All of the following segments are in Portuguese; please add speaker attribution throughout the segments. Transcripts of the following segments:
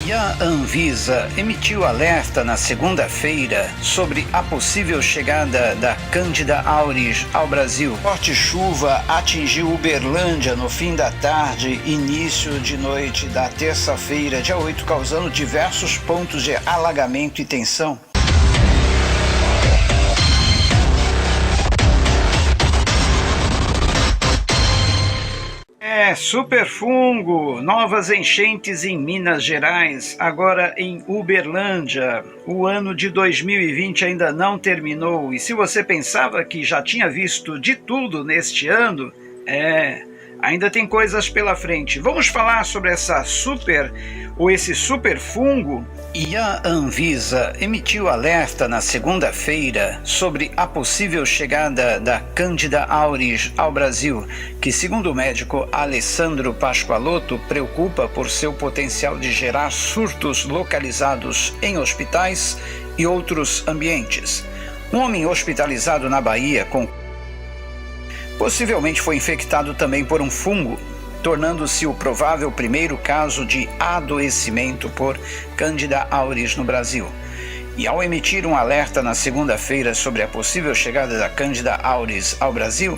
Speaker 1: E a Anvisa emitiu alerta na segunda-feira sobre a possível chegada da Candida auris ao Brasil. Forte chuva atingiu Uberlândia no fim da tarde, início de noite da terça-feira, dia 8, causando diversos pontos de alagamento e tensão. Superfungo, novas enchentes em Minas Gerais, agora em Uberlândia. O ano de 2020 ainda não terminou, e se você pensava que já tinha visto de tudo neste ano, ainda tem coisas pela frente. Vamos falar sobre esse superfungo. E a Anvisa emitiu alerta na segunda-feira sobre a possível chegada da Candida auris ao Brasil, que, segundo o médico Alessandro Pasqualotto, preocupa por seu potencial de gerar surtos localizados em hospitais e outros ambientes. Um homem hospitalizado na Bahia possivelmente foi infectado também por um fungo, tornando-se o provável primeiro caso de adoecimento por Candida auris no Brasil. E ao emitir um alerta na segunda-feira sobre a possível chegada da Candida auris ao Brasil,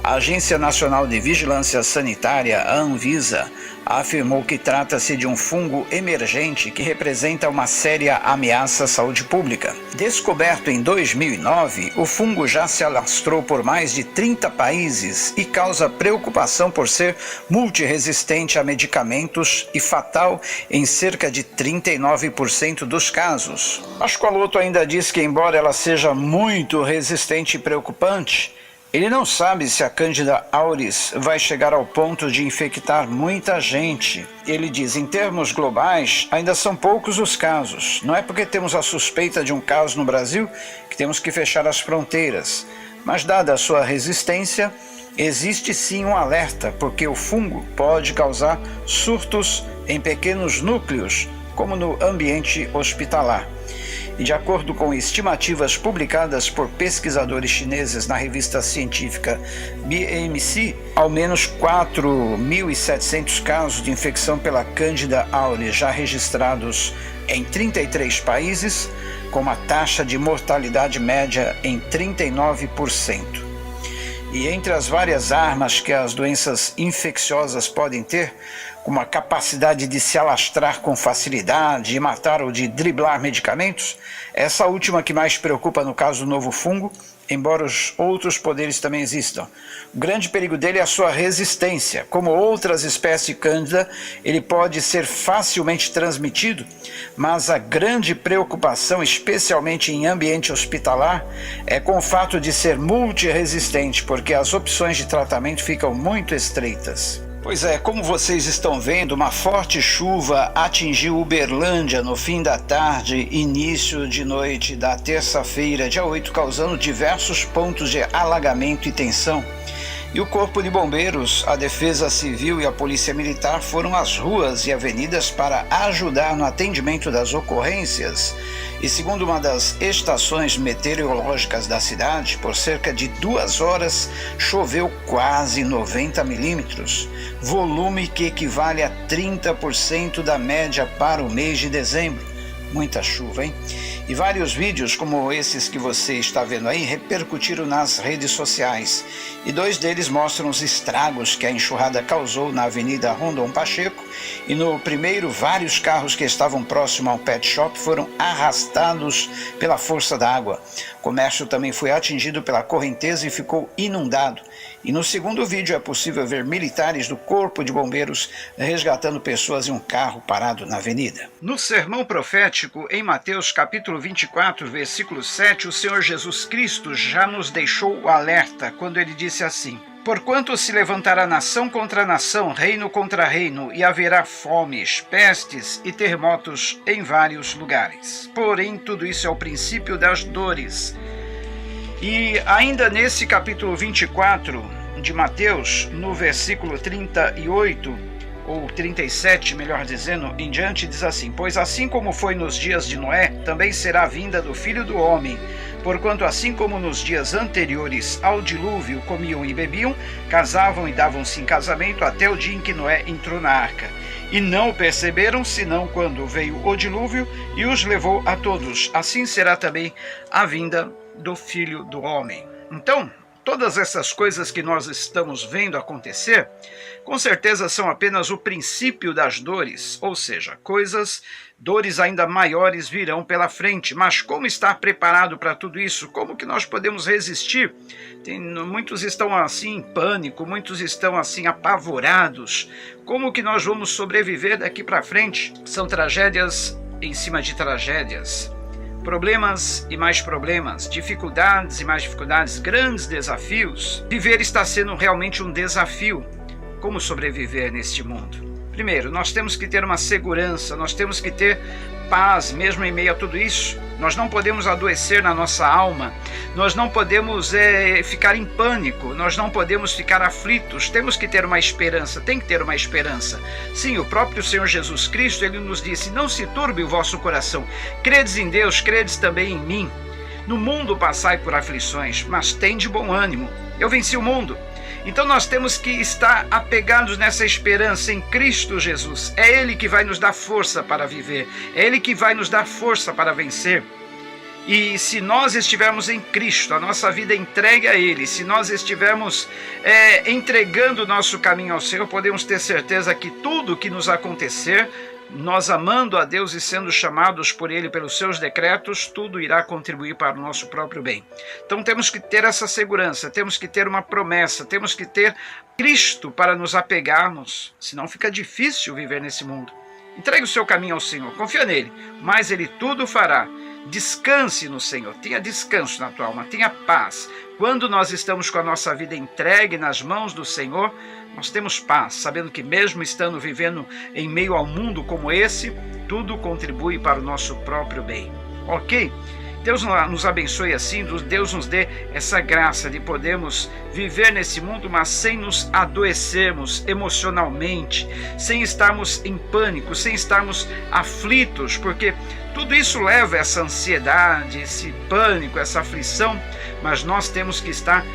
Speaker 1: a Agência Nacional de Vigilância Sanitária, a Anvisa, afirmou que trata-se de um fungo emergente que representa uma séria ameaça à saúde pública. Descoberto em 2009, o fungo já se alastrou por mais de 30 países e causa preocupação por ser multiresistente a medicamentos e fatal em cerca de 39% dos casos. Pasqualotto ainda diz que, embora ela seja muito resistente e preocupante, ele não sabe se a Candida auris vai chegar ao ponto de infectar muita gente. Ele diz, em termos globais, ainda são poucos os casos. Não é porque temos a suspeita de um caso no Brasil que temos que fechar as fronteiras. Mas, dada a sua resistência, existe sim um alerta, porque o fungo pode causar surtos em pequenos núcleos, como no ambiente hospitalar. E de acordo com estimativas publicadas por pesquisadores chineses na revista científica BMC, ao menos 4.700 casos de infecção pela Candida auris já registrados em 33 países, com uma taxa de mortalidade média em 39%. E entre as várias armas que as doenças infecciosas podem ter, como a capacidade de se alastrar com facilidade, de matar ou de driblar medicamentos, essa última que mais preocupa no caso do novo fungo, embora os outros poderes também existam. O grande perigo dele é a sua resistência. Como outras espécies de Cândida, ele pode ser facilmente transmitido, mas a grande preocupação, especialmente em ambiente hospitalar, é com o fato de ser multiresistente, porque as opções de tratamento ficam muito estreitas. Pois é, como vocês estão vendo, uma forte chuva atingiu Uberlândia no fim da tarde, início de noite da terça-feira, dia 8, causando diversos pontos de alagamento e tensão. E o Corpo de Bombeiros, a Defesa Civil e a Polícia Militar foram às ruas e avenidas para ajudar no atendimento das ocorrências. E segundo uma das estações meteorológicas da cidade, por cerca de 2 horas choveu quase 90 milímetros, volume que equivale a 30% da média para o mês de dezembro. Muita chuva, hein? E vários vídeos como esses que você está vendo aí repercutiram nas redes sociais. E 2 deles mostram os estragos que a enxurrada causou na Avenida Rondon Pacheco. E no primeiro, vários carros que estavam próximo ao pet shop foram arrastados pela força da água. O comércio também foi atingido pela correnteza e ficou inundado. E no segundo vídeo é possível ver militares do Corpo de Bombeiros resgatando pessoas em um carro parado na avenida. No sermão profético, em Mateus capítulo 24, versículo 7, o Senhor Jesus Cristo já nos deixou o alerta quando ele disse assim: Porquanto se levantará nação contra nação, reino contra reino, e haverá fomes, pestes e terremotos em vários lugares. Porém, tudo isso é o princípio das dores. E ainda nesse capítulo 24 de Mateus, no versículo 38, ou 37, melhor dizendo, em diante, diz assim: Pois assim como foi nos dias de Noé, também será a vinda do Filho do Homem. Porquanto assim como nos dias anteriores ao dilúvio comiam e bebiam, casavam e davam-se em casamento até o dia em que Noé entrou na arca. e não o perceberam, senão quando veio o dilúvio e os levou a todos. Assim será também a vinda do Filho do Homem. Então, todas essas coisas que nós estamos vendo acontecer, com certeza são apenas o princípio das dores, ou seja, dores ainda maiores virão pela frente. Mas como estar preparado para tudo isso? Como que nós podemos resistir? Muitos estão assim em pânico, muitos estão assim apavorados. Como que nós vamos sobreviver daqui para frente? São tragédias em cima de tragédias. Problemas e mais problemas, dificuldades e mais dificuldades, grandes desafios. Viver está sendo realmente um desafio. Como sobreviver neste mundo? Primeiro, nós temos que ter uma segurança, nós temos que ter paz, mesmo em meio a tudo isso. Nós não podemos adoecer na nossa alma, nós não podemos ficar em pânico, nós não podemos ficar aflitos, temos que ter uma esperança, tem que ter uma esperança. Sim, o próprio Senhor Jesus Cristo, ele nos disse: não se turbe o vosso coração, credes em Deus, credes também em mim. No mundo passai por aflições, mas tende bom ânimo, eu venci o mundo. Então nós temos que estar apegados nessa esperança em Cristo Jesus. É Ele que vai nos dar força para viver. É Ele que vai nos dar força para vencer. E se nós estivermos em Cristo, a nossa vida entregue a Ele, se nós estivermos entregando o nosso caminho ao Senhor, podemos ter certeza que tudo que nos acontecer, nós amando a Deus e sendo chamados por Ele pelos seus decretos, tudo irá contribuir para o nosso próprio bem. Então temos que ter essa segurança, temos que ter uma promessa, temos que ter Cristo para nos apegarmos, senão fica difícil viver nesse mundo. Entregue o seu caminho ao Senhor, confia nele, mas Ele tudo fará. Descanse no Senhor, tenha descanso na tua alma, tenha paz. Quando nós estamos com a nossa vida entregue nas mãos do Senhor, nós temos paz, sabendo que mesmo estando vivendo em meio ao mundo como esse, tudo contribui para o nosso próprio bem. Ok? Deus nos abençoe assim, Deus nos dê essa graça de podermos viver nesse mundo, mas sem nos adoecermos emocionalmente, sem estarmos em pânico, sem estarmos aflitos, porque tudo isso leva a essa ansiedade, esse pânico, essa aflição, mas nós temos que estar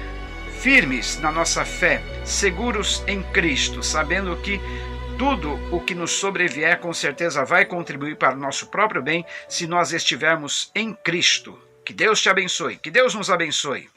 Speaker 1: firmes na nossa fé, seguros em Cristo, sabendo que tudo o que nos sobrevier com certeza vai contribuir para o nosso próprio bem se nós estivermos em Cristo. Que Deus te abençoe, que Deus nos abençoe.